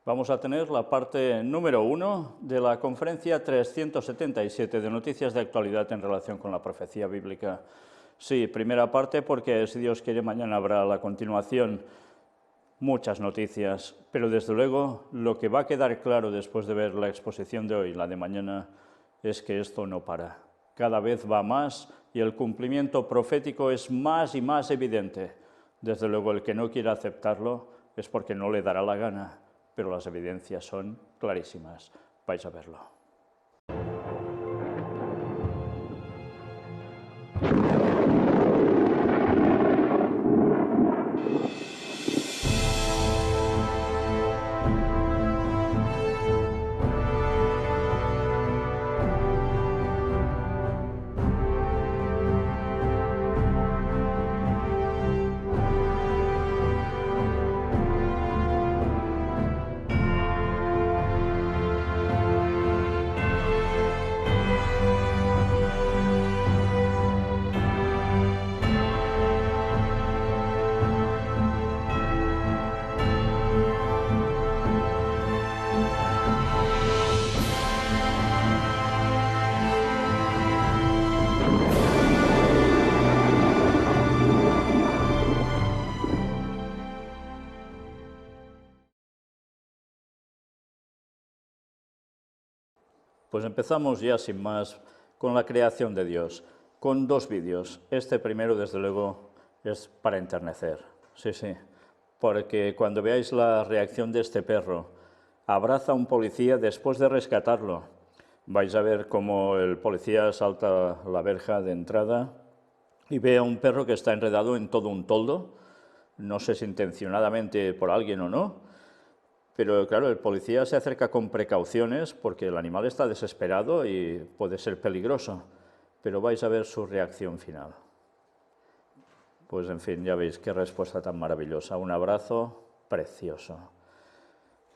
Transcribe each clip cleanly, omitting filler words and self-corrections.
Vamos a tener la parte número 1 de la conferencia 377 de noticias de actualidad en relación con la profecía bíblica. Sí, primera parte porque, si Dios quiere, mañana habrá a la continuación muchas noticias, pero desde luego lo que va a quedar claro después de ver la exposición de hoy, la de mañana, es que esto no para. Cada vez va más y el cumplimiento profético es más y más evidente. Desde luego el que no quiera aceptarlo es porque no le dará la gana, pero las evidencias son clarísimas. Vais a verlo. Pues empezamos ya sin más con la creación de Dios, con dos vídeos. Este primero, desde luego, es para enternecer. Sí, porque cuando veáis la reacción de este perro, abraza a un policía después de rescatarlo. Vais a ver cómo el policía salta la verja de entrada y ve a un perro que está enredado en todo un toldo, no sé si intencionadamente por alguien o no, pero claro, el policía se acerca con precauciones porque el animal está desesperado y puede ser peligroso, pero vais a ver su reacción final. Pues en fin, ya veis qué respuesta tan maravillosa, un abrazo precioso.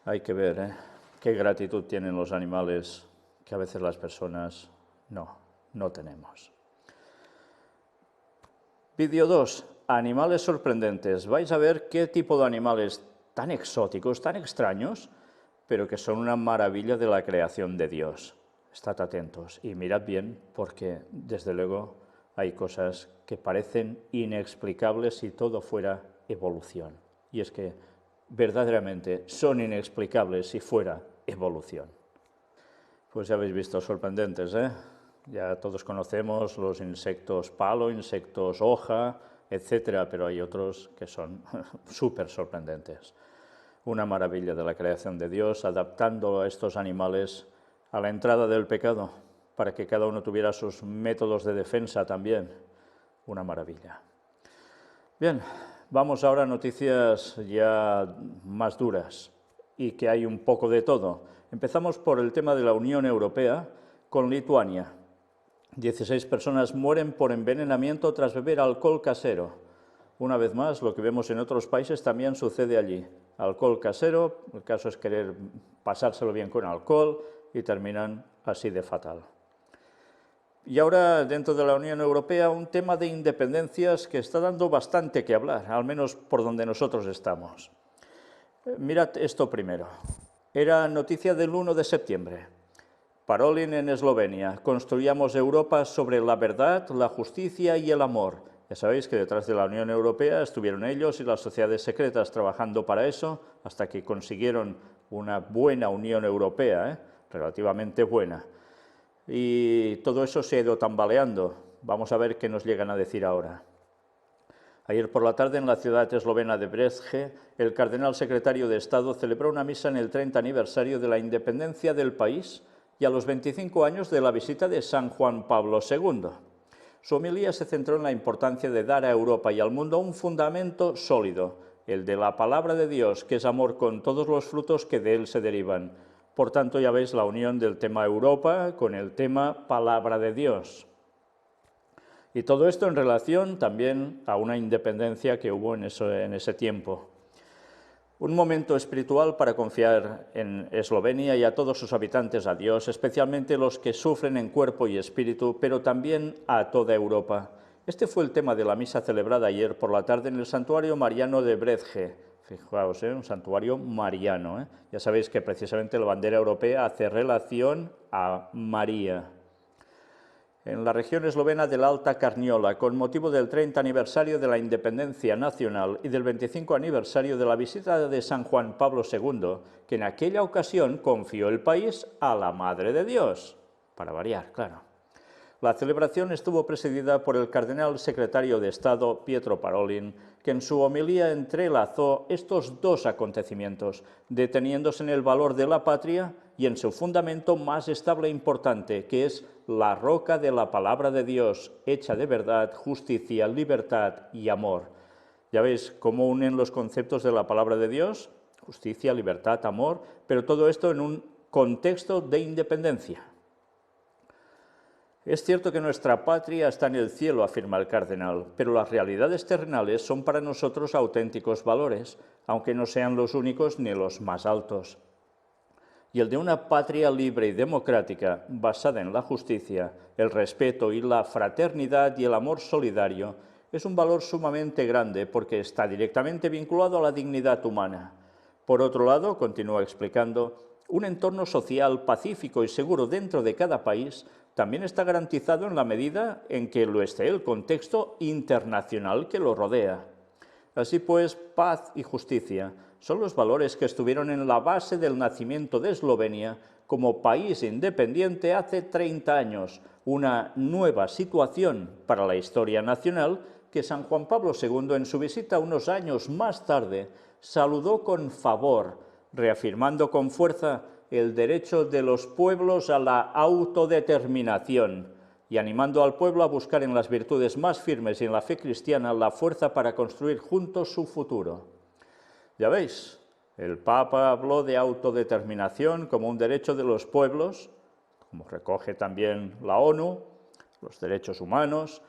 Hay que ver, qué gratitud tienen los animales que a veces las personas no tenemos. Vídeo 2, animales sorprendentes. Vais a ver qué tipo de animales tan exóticos, tan extraños, pero que son una maravilla de la creación de Dios. Estad atentos y mirad bien porque, desde luego, hay cosas que parecen inexplicables si todo fuera evolución. Y es que, verdaderamente, son inexplicables si fuera evolución. Pues ya habéis visto, sorprendentes, ¿eh? Ya todos conocemos los insectos palo, insectos hoja, etcétera, pero hay otros que son súper sorprendentes. Una maravilla de la creación de Dios, adaptando a estos animales a la entrada del pecado, para que cada uno tuviera sus métodos de defensa también. Una maravilla. Bien, vamos ahora a noticias ya más duras y que hay un poco de todo. Empezamos por el tema de la Unión Europea con Lituania. 16 personas mueren por envenenamiento tras beber alcohol casero. Una vez más, lo que vemos en otros países también sucede allí. Alcohol casero, el caso es querer pasárselo bien con alcohol y terminan así de fatal. Y ahora, dentro de la Unión Europea, un tema de independencias que está dando bastante que hablar, al menos por donde nosotros estamos. Mirad esto primero. Era noticia del 1 de septiembre. Parolin en Eslovenia. Construyamos Europa sobre la verdad, la justicia y el amor. Ya sabéis que detrás de la Unión Europea estuvieron ellos y las sociedades secretas trabajando para eso, hasta que consiguieron una buena Unión Europea, relativamente buena. Y todo eso se ha ido tambaleando. Vamos a ver qué nos llegan a decir ahora. Ayer por la tarde, en la ciudad eslovena de Brezje, el cardenal secretario de Estado celebró una misa en el 30 aniversario de la independencia del país y a los 25 años de la visita de San Juan Pablo II. Su homilía se centró en la importancia de dar a Europa y al mundo un fundamento sólido, el de la palabra de Dios, que es amor con todos los frutos que de él se derivan. Por tanto, ya veis la unión del tema Europa con el tema palabra de Dios. Y todo esto en relación también a una independencia que hubo en ese tiempo. Un momento espiritual para confiar en Eslovenia y a todos sus habitantes a Dios, especialmente los que sufren en cuerpo y espíritu, pero también a toda Europa. Este fue el tema de la misa celebrada ayer por la tarde en el Santuario Mariano de Brezje, Fijaos, un santuario mariano. Ya sabéis que precisamente la bandera europea hace relación a María. En la región eslovena de la Alta Carniola, con motivo del 30 aniversario de la independencia nacional y del 25 aniversario de la visita de San Juan Pablo II, que en aquella ocasión confió el país a la Madre de Dios, para variar, claro. La celebración estuvo presidida por el cardenal secretario de Estado Pietro Parolin, que en su homilía entrelazó estos dos acontecimientos, deteniéndose en el valor de la patria y en su fundamento más estable e importante, que es la roca de la palabra de Dios, hecha de verdad, justicia, libertad y amor. Ya veis cómo unen los conceptos de la palabra de Dios, justicia, libertad, amor, pero todo esto en un contexto de independencia. Es cierto que nuestra patria está en el cielo, afirma el cardenal, pero las realidades terrenales son para nosotros auténticos valores, aunque no sean los únicos ni los más altos. Y el de una patria libre y democrática, basada en la justicia, el respeto y la fraternidad y el amor solidario, es un valor sumamente grande porque está directamente vinculado a la dignidad humana. Por otro lado, continúa explicando, un entorno social pacífico y seguro dentro de cada país también está garantizado en la medida en que lo esté el contexto internacional que lo rodea. Así pues, paz y justicia son los valores que estuvieron en la base del nacimiento de Eslovenia como país independiente hace 30 años, una nueva situación para la historia nacional que San Juan Pablo II en su visita unos años más tarde saludó con favor, reafirmando con fuerza el derecho de los pueblos a la autodeterminación y animando al pueblo a buscar en las virtudes más firmes y en la fe cristiana la fuerza para construir juntos su futuro. Ya veis, el Papa habló de autodeterminación como un derecho de los pueblos, como recoge también la ONU, los derechos humanos,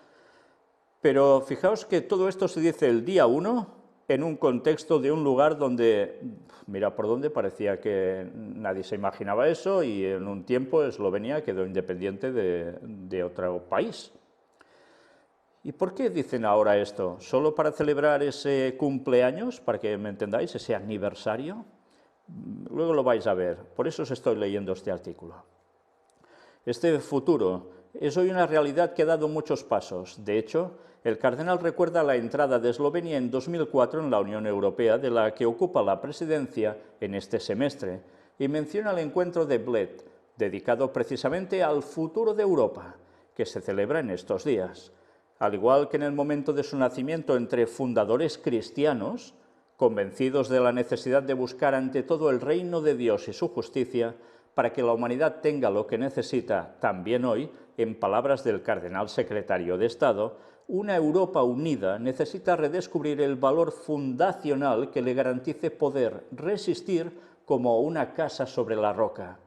pero fijaos que todo esto se dice el día 1 en un contexto de un lugar donde, mira por dónde, parecía que nadie se imaginaba eso y en un tiempo Eslovenia quedó independiente de otro país. ¿Y por qué dicen ahora esto? ¿Solo para celebrar ese cumpleaños, para que me entendáis, ese aniversario? Luego lo vais a ver, por eso os estoy leyendo este artículo. Este futuro es hoy una realidad que ha dado muchos pasos. De hecho, el cardenal recuerda la entrada de Eslovenia en 2004 en la Unión Europea, de la que ocupa la presidencia en este semestre, y menciona el encuentro de Bled, dedicado precisamente al futuro de Europa, que se celebra en estos días. Al igual que en el momento de su nacimiento entre fundadores cristianos, convencidos de la necesidad de buscar ante todo el reino de Dios y su justicia, para que la humanidad tenga lo que necesita también hoy, en palabras del cardenal secretario de Estado, una Europa unida necesita redescubrir el valor fundacional que le garantice poder resistir como una casa sobre la roca.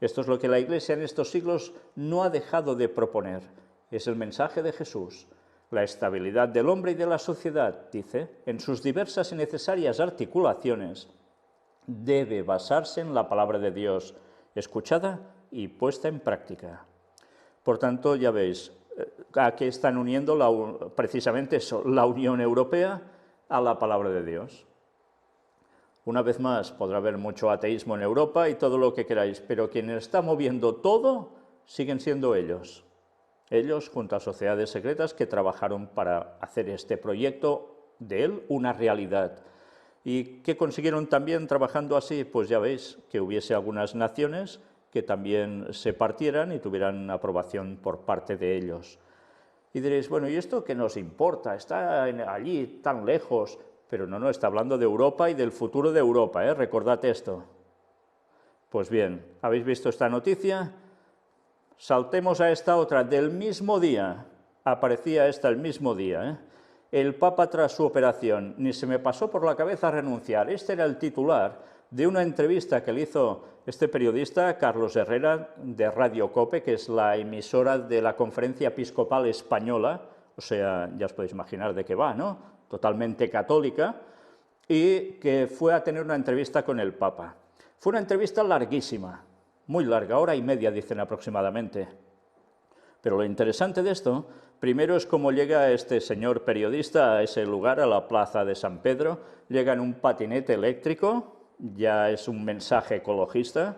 Esto es lo que la Iglesia en estos siglos no ha dejado de proponer. Es el mensaje de Jesús. La estabilidad del hombre y de la sociedad, dice, en sus diversas y necesarias articulaciones, debe basarse en la palabra de Dios, escuchada y puesta en práctica. Por tanto, ya veis, ¿a qué están uniendo precisamente eso, la Unión Europea a la palabra de Dios? Una vez más, podrá haber mucho ateísmo en Europa y todo lo que queráis, pero quien está moviendo todo siguen siendo ellos. Ellos, junto a sociedades secretas que trabajaron para hacer este proyecto de él una realidad. ¿Y qué consiguieron también trabajando así? Pues ya veis, que hubiese algunas naciones que también se partieran y tuvieran aprobación por parte de ellos. Y diréis, bueno, ¿y esto qué nos importa? Está allí tan lejos. Pero no, está hablando de Europa y del futuro de Europa, ¿eh? Recordad esto. Pues bien, ¿habéis visto esta noticia? Saltemos a esta otra, del mismo día. Aparecía esta el mismo día, ¿eh? El Papa tras su operación. Ni se me pasó por la cabeza renunciar. Este era el titular de una entrevista que le hizo este periodista, Carlos Herrera, de Radio COPE, que es la emisora de la Conferencia Episcopal Española, o sea, ya os podéis imaginar de qué va, ¿no? Totalmente católica, y que fue a tener una entrevista con el Papa. Fue una entrevista larguísima, muy larga, 1 hora y media dicen aproximadamente. Pero lo interesante de esto Primero es cómo llega este señor periodista a ese lugar, a la plaza de San Pedro. Llega en un patinete eléctrico, ya es un mensaje ecologista,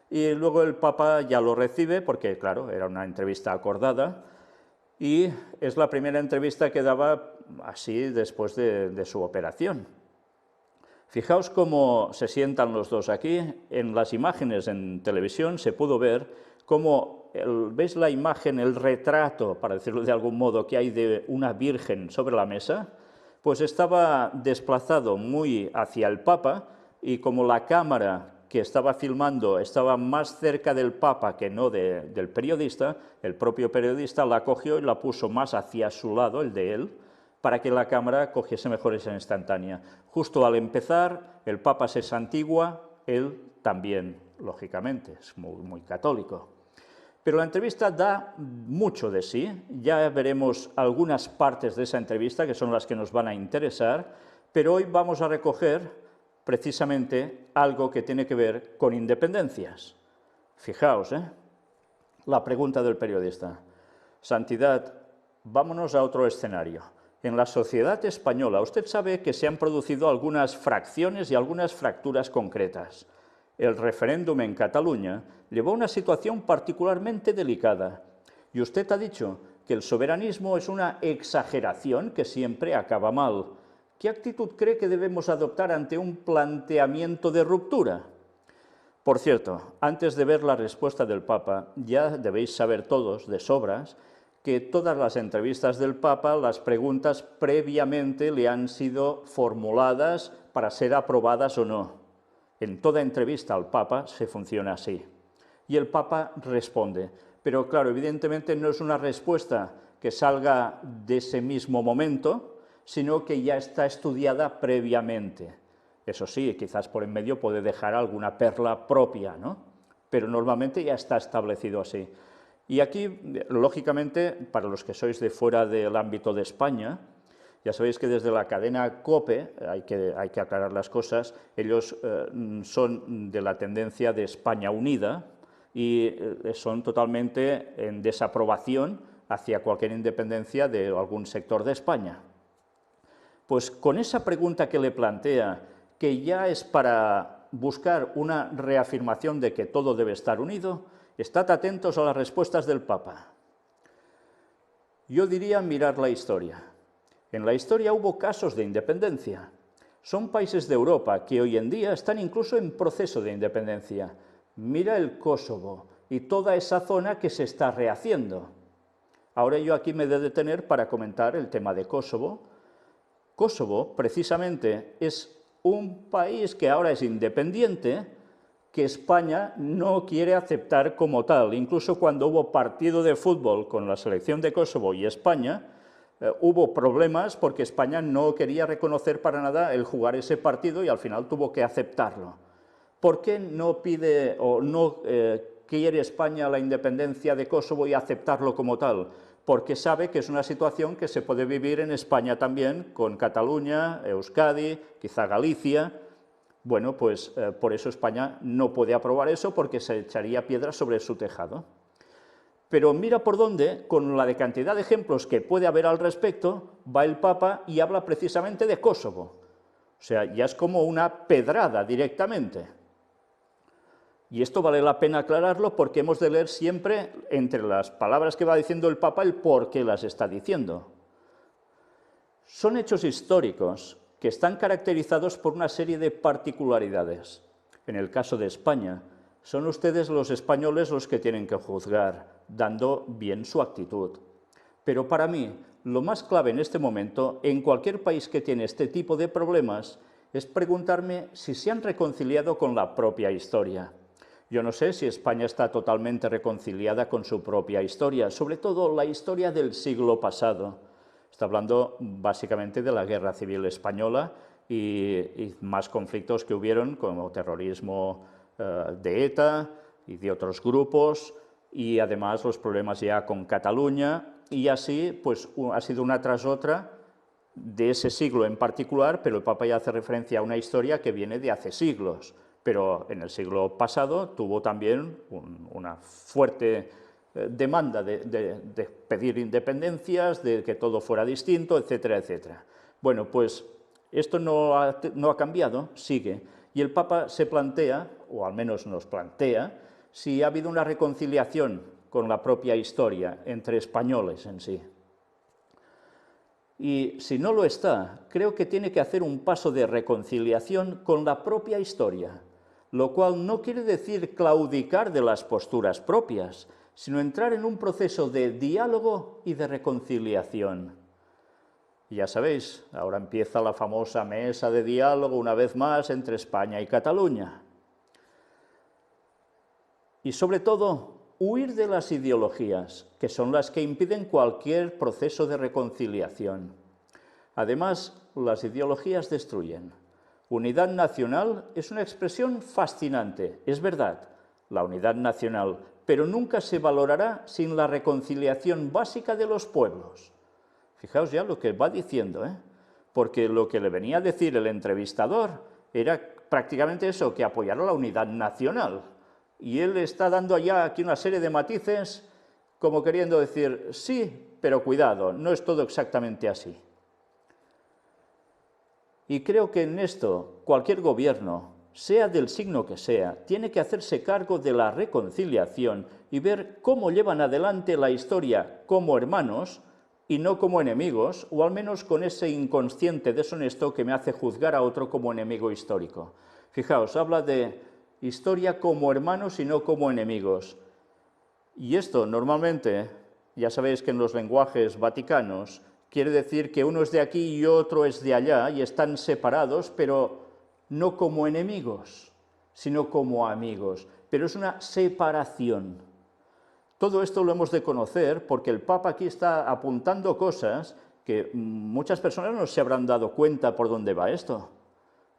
y luego el Papa ya lo recibe, porque claro, era una entrevista acordada, y es la primera entrevista que daba así después de su operación. Fijaos cómo se sientan los dos aquí. En las imágenes en televisión se pudo ver cómo, ¿veis la imagen, el retrato, para decirlo de algún modo, que hay de una virgen sobre la mesa? Pues estaba desplazado muy hacia el Papa, y como la cámara que estaba filmando estaba más cerca del Papa que no del periodista, el propio periodista la cogió y la puso más hacia su lado, el de él, para que la cámara cogiese mejor esa instantánea. Justo al empezar, el Papa se santigua, él también, lógicamente, es muy católico. Pero la entrevista da mucho de sí, ya veremos algunas partes de esa entrevista que son las que nos van a interesar, pero hoy vamos a recoger precisamente algo que tiene que ver con independencias. Fijaos, la pregunta del periodista. Santidad, vámonos a otro escenario. En la sociedad española, usted sabe que se han producido algunas fracciones y algunas fracturas concretas. El referéndum en Cataluña llevó a una situación particularmente delicada. Y usted ha dicho que el soberanismo es una exageración que siempre acaba mal. ¿Qué actitud cree que debemos adoptar ante un planteamiento de ruptura? Por cierto, antes de ver la respuesta del Papa, ya debéis saber todos, de sobras, que todas las entrevistas del Papa, las preguntas previamente le han sido formuladas para ser aprobadas o no. En toda entrevista al Papa se funciona así. Y el Papa responde. Pero claro, evidentemente no es una respuesta que salga de ese mismo momento, sino que ya está estudiada previamente. Eso sí, quizás por en medio puede dejar alguna perla propia, ¿no? Pero normalmente ya está establecido así. Y aquí, lógicamente, para los que sois de fuera del ámbito de España, ya sabéis que desde la cadena COPE, hay que aclarar las cosas, ellos son de la tendencia de España Unida y son totalmente en desaprobación hacia cualquier independencia de algún sector de España. Pues con esa pregunta que le plantea, que ya es para buscar una reafirmación de que todo debe estar unido, estad atentos a las respuestas del Papa. Yo diría mirar la historia. En la historia hubo casos de independencia. Son países de Europa que hoy en día están incluso en proceso de independencia. Mira el Kosovo y toda esa zona que se está rehaciendo. Ahora yo aquí me he de detener para comentar el tema de Kosovo. Kosovo, precisamente, es un país que ahora es independiente, que España no quiere aceptar como tal. Incluso cuando hubo partido de fútbol con la selección de Kosovo y España, hubo problemas porque España no quería reconocer para nada el jugar ese partido y al final tuvo que aceptarlo. ¿Por qué no pide o no quiere España la independencia de Kosovo y aceptarlo como tal? Porque sabe que es una situación que se puede vivir en España también, con Cataluña, Euskadi, quizá Galicia. Bueno, pues por eso España no puede aprobar eso, porque se echaría piedras sobre su tejado. Pero mira por dónde, con la de cantidad de ejemplos que puede haber al respecto, va el Papa y habla precisamente de Kosovo. O sea, ya es como una pedrada directamente. Y esto vale la pena aclararlo porque hemos de leer siempre, entre las palabras que va diciendo el Papa, el por qué las está diciendo. Son hechos históricos que están caracterizados por una serie de particularidades. En el caso de España, son ustedes los españoles los que tienen que juzgar, dando bien su actitud. Pero para mí, lo más clave en este momento, en cualquier país que tiene este tipo de problemas, es preguntarme si se han reconciliado con la propia historia. Yo no sé si España está totalmente reconciliada con su propia historia, sobre todo la historia del siglo pasado. Está hablando básicamente de la Guerra Civil Española y más conflictos que hubieron, como terrorismo de ETA y de otros grupos, y además los problemas ya con Cataluña, y así pues ha sido una tras otra de ese siglo en particular, pero el Papa ya hace referencia a una historia que viene de hace siglos. Pero en el siglo pasado tuvo también una fuerte demanda de pedir independencias, de que todo fuera distinto, etcétera, etcétera. Bueno, pues esto no ha cambiado, sigue, y el Papa se plantea, o al menos nos plantea, si ha habido una reconciliación con la propia historia entre españoles en sí. Y si no lo está, creo que tiene que hacer un paso de reconciliación con la propia historia, lo cual no quiere decir claudicar de las posturas propias, sino entrar en un proceso de diálogo y de reconciliación. Y ya sabéis, ahora empieza la famosa mesa de diálogo una vez más entre España y Cataluña. Y sobre todo, huir de las ideologías, que son las que impiden cualquier proceso de reconciliación. Además, las ideologías destruyen. Unidad nacional es una expresión fascinante, es verdad, la unidad nacional, pero nunca se valorará sin la reconciliación básica de los pueblos. Fijaos ya lo que va diciendo, porque lo que le venía a decir el entrevistador era prácticamente eso, que apoyara la unidad nacional. Y él está dando allá aquí una serie de matices como queriendo decir, sí, pero cuidado, no es todo exactamente así. Y creo que en esto cualquier gobierno, sea del signo que sea, tiene que hacerse cargo de la reconciliación y ver cómo llevan adelante la historia como hermanos y no como enemigos, o al menos con ese inconsciente deshonesto que me hace juzgar a otro como enemigo histórico. Fijaos, habla de historia como hermanos y no como enemigos. Y esto normalmente, ya sabéis que en los lenguajes vaticanos, quiere decir que uno es de aquí y otro es de allá, y están separados, pero no como enemigos, sino como amigos. Pero es una separación. Todo esto lo hemos de conocer porque el Papa aquí está apuntando cosas que muchas personas no se habrán dado cuenta por dónde va esto,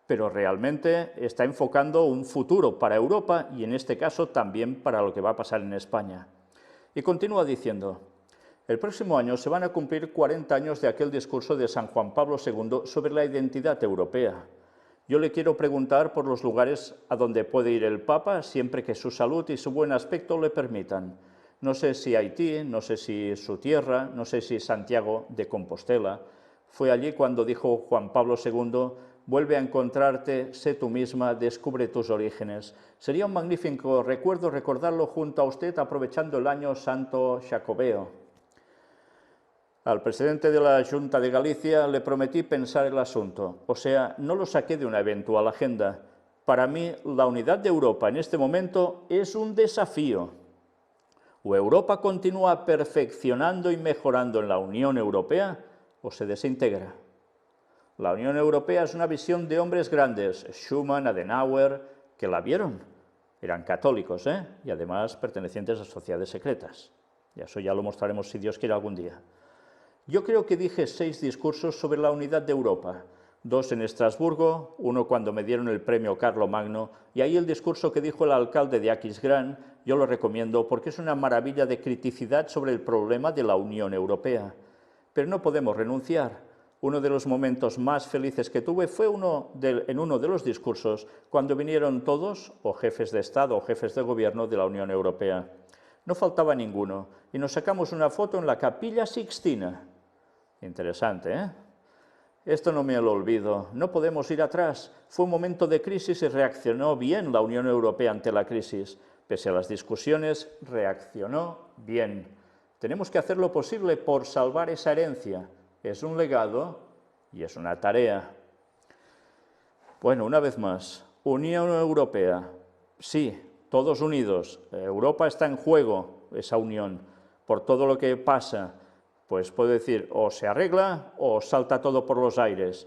pero realmente está enfocando un futuro para Europa y en este caso también para lo que va a pasar en España. Y continúa diciendo, el próximo año se van a cumplir 40 años de aquel discurso de San Juan Pablo II sobre la identidad europea. Yo le quiero preguntar por los lugares a donde puede ir el Papa siempre que su salud y su buen aspecto le permitan. No sé si Haití, no sé si su tierra, no sé si Santiago de Compostela. Fue allí cuando dijo Juan Pablo II, vuelve a encontrarte, sé tú misma, descubre tus orígenes. Sería un magnífico recuerdo recordarlo junto a usted aprovechando el año santo jacobeo. Al presidente de la Junta de Galicia le prometí pensar el asunto, o sea, no lo saqué de una eventual agenda. Para mí, la unidad de Europa en este momento es un desafío. O Europa continúa perfeccionando y mejorando en la Unión Europea, o se desintegra. La Unión Europea es una visión de hombres grandes, Schuman, Adenauer, que la vieron. Eran católicos, y además pertenecientes a sociedades secretas. Y eso ya lo mostraremos si Dios quiere algún día. Yo creo que dije 6 discursos sobre la unidad de Europa, 2 en Estrasburgo, uno cuando me dieron el premio Carlomagno, y ahí el discurso que dijo el alcalde de Aquisgrán, yo lo recomiendo porque es una maravilla de criticidad sobre el problema de la Unión Europea. Pero no podemos renunciar. Uno de los momentos más felices que tuve fue en uno de los discursos, cuando vinieron todos, o jefes de Estado o jefes de Gobierno de la Unión Europea. No faltaba ninguno, y nos sacamos una foto en la Capilla Sixtina. Interesante, Esto no me lo olvido, no podemos ir atrás. Fue un momento de crisis y reaccionó bien la Unión Europea ante la crisis. Pese a las discusiones, reaccionó bien. Tenemos que hacer lo posible por salvar esa herencia. Es un legado y es una tarea. Bueno, una vez más, Unión Europea, sí, todos unidos. Europa está en juego, esa unión, por todo lo que pasa. Pues puedo decir, o se arregla o salta todo por los aires.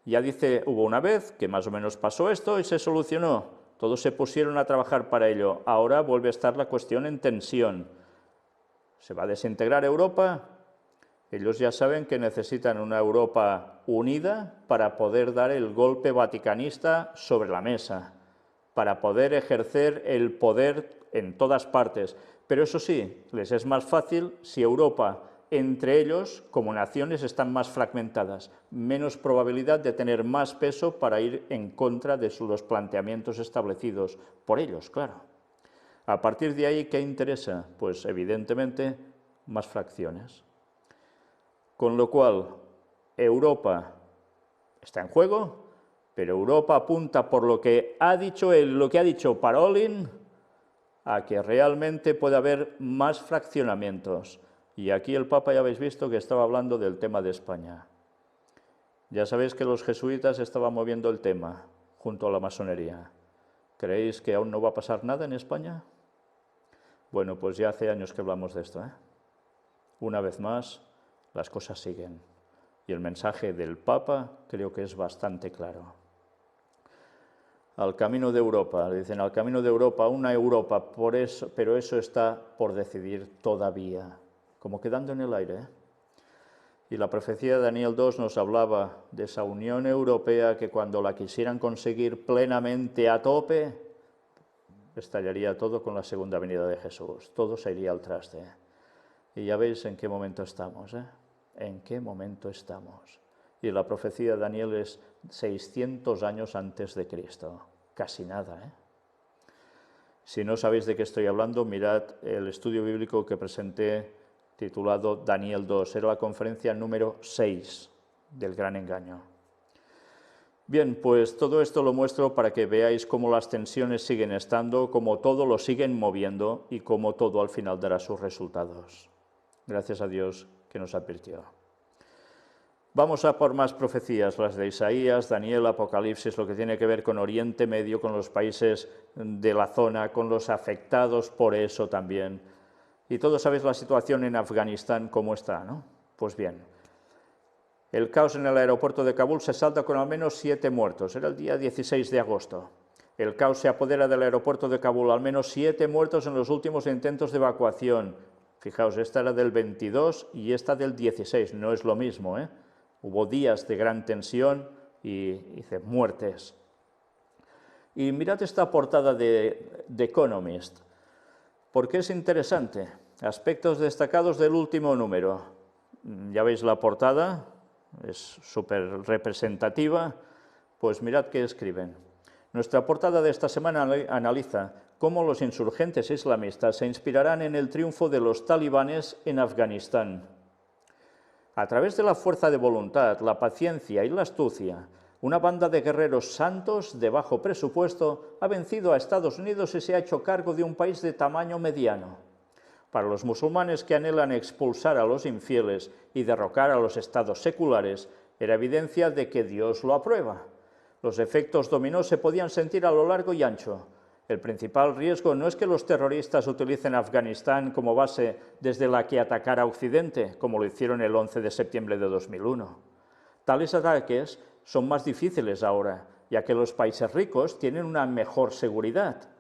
Ya dice, hubo una vez que más o menos pasó esto y se solucionó. Todos se pusieron a trabajar para ello. Ahora vuelve a estar la cuestión en tensión. ¿Se va a desintegrar Europa? Ellos ya saben que necesitan una Europa unida para poder dar el golpe vaticanista sobre la mesa, para poder ejercer el poder en todas partes. Pero eso sí, les es más fácil si Europa entre ellos, como naciones, están más fragmentadas, menos probabilidad de tener más peso para ir en contra de los planteamientos establecidos por ellos, claro. A partir de ahí, ¿qué interesa? Pues evidentemente más fracciones. Con lo cual, Europa está en juego, pero Europa apunta por lo que ha dicho él, lo que ha dicho Parolin, a que realmente puede haber más fraccionamientos. Y aquí el Papa ya habéis visto que estaba hablando del tema de España. Ya sabéis que los jesuitas estaban moviendo el tema junto a la masonería. ¿Creéis que aún no va a pasar nada en España? Bueno, pues ya hace años que hablamos de esto, ¿eh? Una vez más, las cosas siguen. Y el mensaje del Papa creo que es bastante claro. Al camino de Europa, le dicen, al camino de Europa, una Europa, por eso, pero eso está por decidir todavía, como quedando en el aire, ¿eh? Y la profecía de Daniel 2 nos hablaba de esa Unión Europea que cuando la quisieran conseguir plenamente a tope, estallaría todo con la segunda venida de Jesús, todo se iría al traste. Y ya veis en qué momento estamos, ¿eh? ¿En qué momento estamos? Y la profecía de Daniel es 600 años antes de Cristo, casi nada, ¿eh? Si no sabéis de qué estoy hablando, mirad el estudio bíblico que presenté titulado Daniel 2, era la conferencia número 6 del gran engaño. Bien, pues todo esto lo muestro para que veáis cómo las tensiones siguen estando, cómo todo lo siguen moviendo y cómo todo al final dará sus resultados. Gracias a Dios que nos advirtió. Vamos a por más profecías, las de Isaías, Daniel, Apocalipsis, lo que tiene que ver con Oriente Medio, con los países de la zona, con los afectados por eso también. Y todos sabéis la situación en Afganistán, cómo está, ¿no? Pues bien, el caos en el aeropuerto de Kabul se salda con al menos 7 muertos. Era el día 16 de agosto. El caos se apodera del aeropuerto de Kabul, al menos 7 muertos en los últimos intentos de evacuación. Fijaos, esta era del 22 y esta del 16, no es lo mismo, ¿eh? Hubo días de gran tensión y muertes. Y mirad esta portada de The Economist, porque es interesante. Aspectos destacados del último número. Ya veis la portada, es súper representativa. Pues mirad qué escriben. Nuestra portada de esta semana analiza cómo los insurgentes islamistas se inspirarán en el triunfo de los talibanes en Afganistán. A través de la fuerza de voluntad, la paciencia y la astucia, una banda de guerreros santos de bajo presupuesto ha vencido a Estados Unidos y se ha hecho cargo de un país de tamaño mediano. Para los musulmanes que anhelan expulsar a los infieles y derrocar a los estados seculares, era evidencia de que Dios lo aprueba. Los efectos dominó se podían sentir a lo largo y ancho. El principal riesgo no es que los terroristas utilicen Afganistán como base desde la que atacar a Occidente, como lo hicieron el 11 de septiembre de 2001. Tales ataques son más difíciles ahora, ya que los países ricos tienen una mejor seguridad.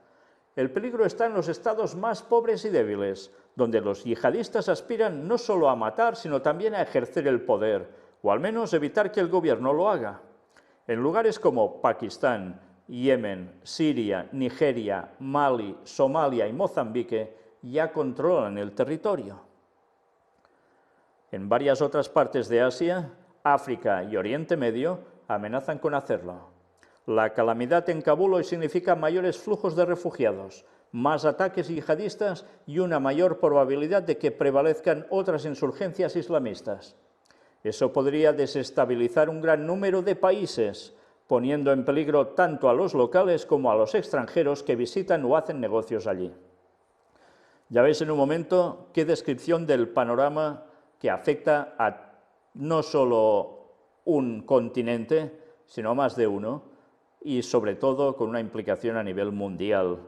El peligro está en los estados más pobres y débiles, donde los yihadistas aspiran no solo a matar, sino también a ejercer el poder, o al menos evitar que el gobierno lo haga. En lugares como Pakistán, Yemen, Siria, Nigeria, Mali, Somalia y Mozambique ya controlan el territorio. En varias otras partes de Asia, África y Oriente Medio amenazan con hacerlo. La calamidad en Kabul hoy significa mayores flujos de refugiados, más ataques yihadistas y una mayor probabilidad de que prevalezcan otras insurgencias islamistas. Eso podría desestabilizar un gran número de países, poniendo en peligro tanto a los locales como a los extranjeros que visitan o hacen negocios allí. Ya veis en un momento qué descripción del panorama que afecta a no solo un continente, sino a más de uno, y sobre todo con una implicación a nivel mundial.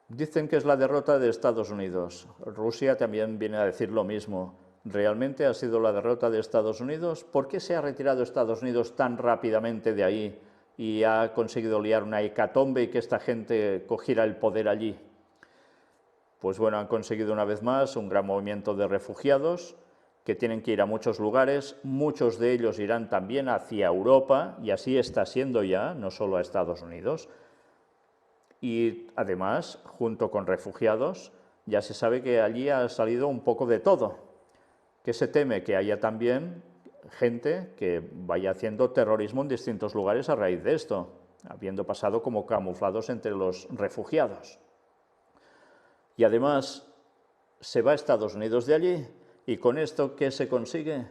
Dicen que es la derrota de Estados Unidos. Rusia también viene a decir lo mismo. ¿Realmente ha sido la derrota de Estados Unidos? ¿Por qué se ha retirado Estados Unidos tan rápidamente de ahí y ha conseguido liar una hecatombe y que esta gente cogiera el poder allí? Pues bueno, han conseguido una vez más un gran movimiento de refugiados que tienen que ir a muchos lugares, muchos de ellos irán también hacia Europa, y así está siendo ya, no solo a Estados Unidos. Y además, junto con refugiados, ya se sabe que allí ha salido un poco de todo, que se teme que haya también gente que vaya haciendo terrorismo en distintos lugares a raíz de esto, habiendo pasado como camuflados entre los refugiados. Y además se va a Estados Unidos de allí, y con esto, ¿qué se consigue?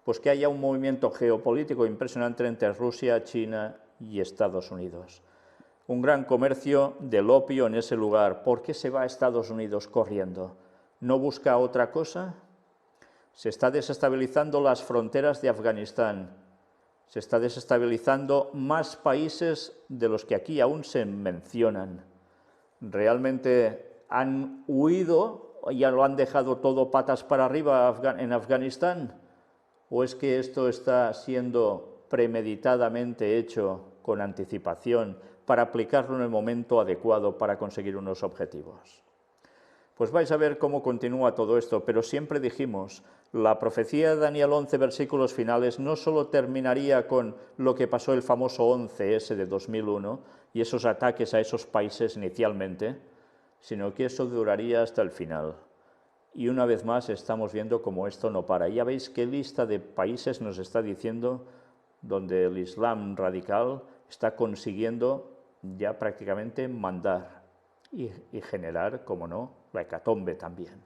Pues que haya un movimiento geopolítico impresionante entre Rusia, China y Estados Unidos. Un gran comercio del opio en ese lugar. ¿Por qué se va a Estados Unidos corriendo? ¿No busca otra cosa? Se está desestabilizando las fronteras de Afganistán. Se está desestabilizando más países de los que aquí aún se mencionan. ¿Realmente han huido, ya lo han dejado todo patas para arriba en Afganistán? ¿O es que esto está siendo premeditadamente hecho con anticipación para aplicarlo en el momento adecuado para conseguir unos objetivos? Pues vais a ver cómo continúa todo esto, pero siempre dijimos, la profecía de Daniel 11, versículos finales, no solo terminaría con lo que pasó el famoso 11S de 2001 y esos ataques a esos países inicialmente, sino que eso duraría hasta el final. Y una vez más estamos viendo cómo esto no para. Ya veis qué lista de países nos está diciendo donde el Islam radical está consiguiendo ya prácticamente mandar y generar, como no, la hecatombe también.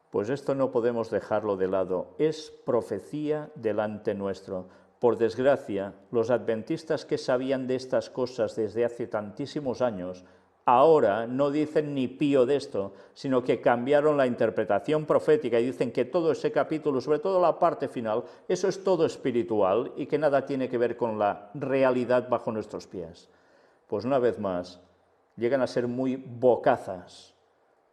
Pues esto no podemos dejarlo de lado, es profecía delante nuestro. Por desgracia, los adventistas que sabían de estas cosas desde hace tantísimos años, ahora no dicen ni pío de esto, sino que cambiaron la interpretación profética y dicen que todo ese capítulo, sobre todo la parte final, eso es todo espiritual y que nada tiene que ver con la realidad bajo nuestros pies. Pues una vez más, llegan a ser muy bocazas,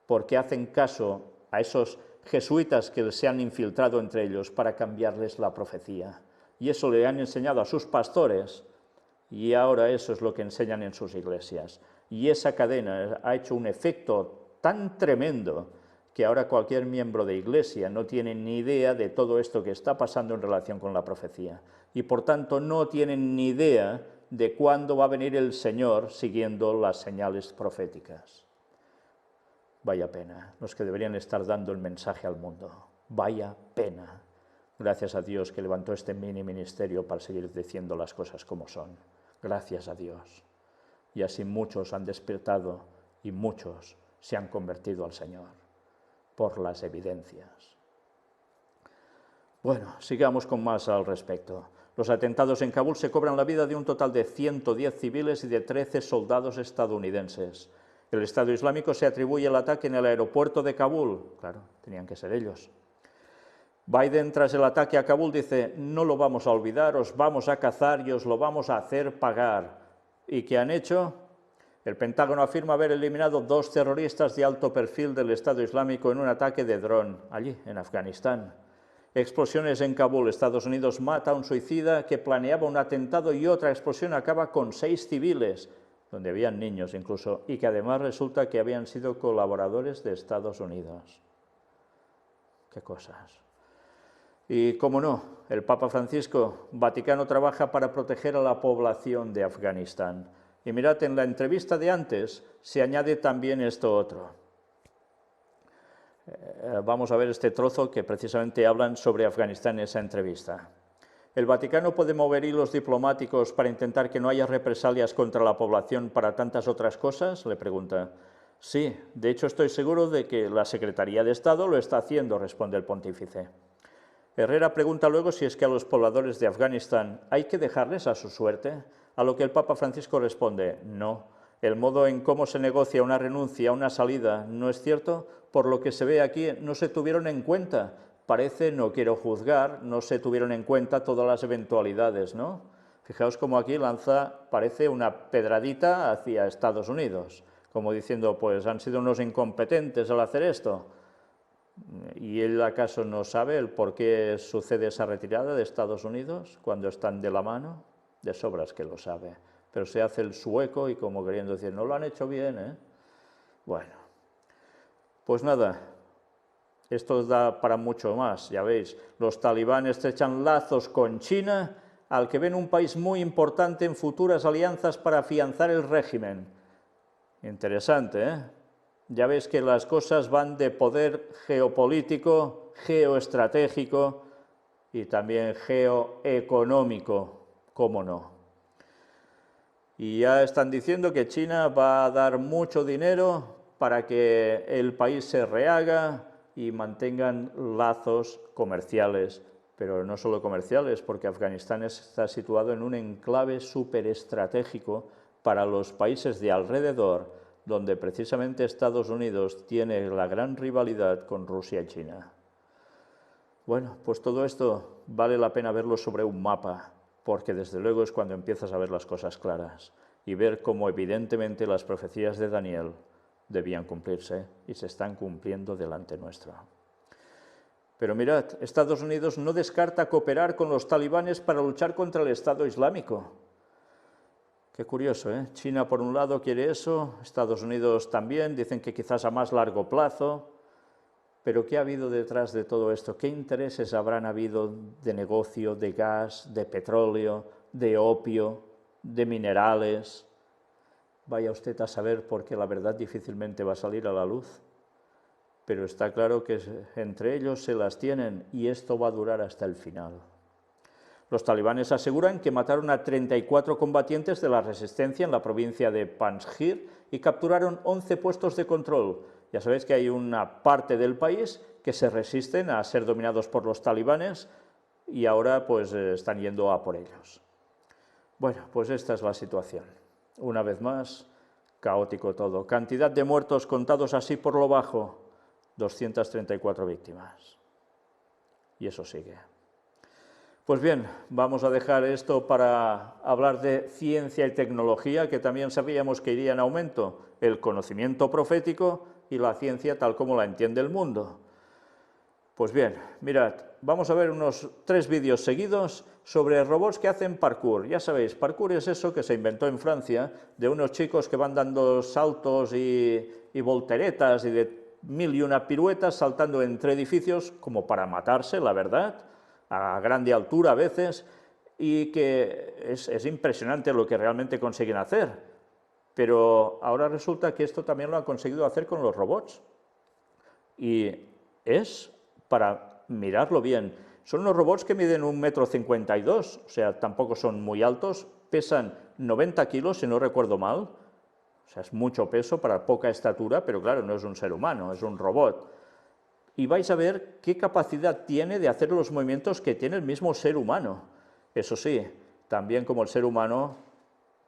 porque hacen caso a esos jesuitas que se han infiltrado entre ellos para cambiarles la profecía. Y eso le han enseñado a sus pastores, y ahora eso es lo que enseñan en sus iglesias. Y esa cadena ha hecho un efecto tan tremendo que ahora cualquier miembro de iglesia no tiene ni idea de todo esto que está pasando en relación con la profecía. Y por tanto no tienen ni idea de cuándo va a venir el Señor siguiendo las señales proféticas. Vaya pena, los que deberían estar dando el mensaje al mundo. Vaya pena. Gracias a Dios que levantó este mini ministerio para seguir diciendo las cosas como son. Gracias a Dios. Y así muchos han despertado y muchos se han convertido al Señor por las evidencias. Bueno, sigamos con más al respecto. Los atentados en Kabul se cobran la vida de un total de 110 civiles y de 13 soldados estadounidenses. El Estado Islámico se atribuye el ataque en el aeropuerto de Kabul. Claro, tenían que ser ellos. Biden, tras el ataque a Kabul, dice, no lo vamos a olvidar, os vamos a cazar y os lo vamos a hacer pagar. ¿Y qué han hecho? El Pentágono afirma haber eliminado 2 terroristas de alto perfil del Estado Islámico en un ataque de dron, allí, en Afganistán. Explosiones en Kabul. Estados Unidos mata a un suicida que planeaba un atentado y otra explosión acaba con 6 civiles, donde habían niños incluso, y que además resulta que habían sido colaboradores de Estados Unidos. ¡Qué cosas! Y, cómo no, el Papa Francisco, Vaticano trabaja para proteger a la población de Afganistán. Y mirad, en la entrevista de antes se añade también esto otro. Vamos a ver este trozo que precisamente hablan sobre Afganistán en esa entrevista. ¿El Vaticano puede mover hilos diplomáticos para intentar que no haya represalias contra la población para tantas otras cosas?, le pregunta. Sí, de hecho estoy seguro de que la Secretaría de Estado lo está haciendo, responde el pontífice. Herrera pregunta luego si es que a los pobladores de Afganistán hay que dejarles a su suerte, a lo que el Papa Francisco responde, no. El modo en cómo se negocia una renuncia, una salida, ¿no es cierto? Por lo que se ve aquí, no se tuvieron en cuenta. Parece, no quiero juzgar, no se tuvieron en cuenta todas las eventualidades, ¿no? Fijaos cómo aquí lanza, parece una pedradita hacia Estados Unidos, como diciendo, pues han sido unos incompetentes al hacer esto. ¿Y él acaso no sabe el por qué sucede esa retirada de Estados Unidos cuando están de la mano? De sobras que lo sabe, pero se hace el sueco y como queriendo decir, no lo han hecho bien, ¿eh? Bueno, pues nada. Esto da para mucho más, ya veis. Los talibanes estrechan lazos con China, al que ven un país muy importante en futuras alianzas para afianzar el régimen. Interesante, ¿eh? Ya veis que las cosas van de poder geopolítico, geoestratégico y también geoeconómico, cómo no. Y ya están diciendo que China va a dar mucho dinero para que el país se rehaga y mantengan lazos comerciales, pero no solo comerciales, porque Afganistán está situado en un enclave superestratégico para los países de alrededor, donde precisamente Estados Unidos tiene la gran rivalidad con Rusia y China. Bueno, pues todo esto vale la pena verlo sobre un mapa, porque desde luego es cuando empiezas a ver las cosas claras y ver cómo evidentemente las profecías de Daniel debían cumplirse y se están cumpliendo delante nuestro. Pero mirad, Estados Unidos no descarta cooperar con los talibanes para luchar contra el Estado Islámico. Qué curioso, ¿eh? China por un lado quiere eso, Estados Unidos también, dicen que quizás a más largo plazo. Pero ¿qué ha habido detrás de todo esto? ¿Qué intereses habrán habido de negocio, de gas, de petróleo, de opio, de minerales? Vaya usted a saber, porque la verdad difícilmente va a salir a la luz. Pero está claro que entre ellos se las tienen y esto va a durar hasta el final. Los talibanes aseguran que mataron a 34 combatientes de la resistencia en la provincia de Panjshir y capturaron 11 puestos de control. Ya sabéis que hay una parte del país que se resisten a ser dominados por los talibanes y ahora pues están yendo a por ellos. Bueno, pues esta es la situación. Una vez más, caótico todo. Cantidad de muertos contados así por lo bajo, 234 víctimas. Y eso sigue. Pues bien, vamos a dejar esto para hablar de ciencia y tecnología, que también sabíamos que iría en aumento, el conocimiento profético y la ciencia tal como la entiende el mundo. Pues bien, mirad, vamos a ver unos 3 vídeos seguidos sobre robots que hacen parkour. Ya sabéis, parkour es eso que se inventó en Francia, de unos chicos que van dando saltos y volteretas y de 1001 piruetas saltando entre edificios como para matarse, la verdad, a grande altura a veces, y que es impresionante lo que realmente consiguen hacer. Pero ahora resulta que esto también lo han conseguido hacer con los robots. Y es, para mirarlo bien, son unos robots que miden 1,52 m, o sea, tampoco son muy altos, pesan 90 kilos, si no recuerdo mal, o sea, es mucho peso para poca estatura, pero claro, no es un ser humano, es un robot. Y vais a ver qué capacidad tiene de hacer los movimientos que tiene el mismo ser humano. Eso sí, también como el ser humano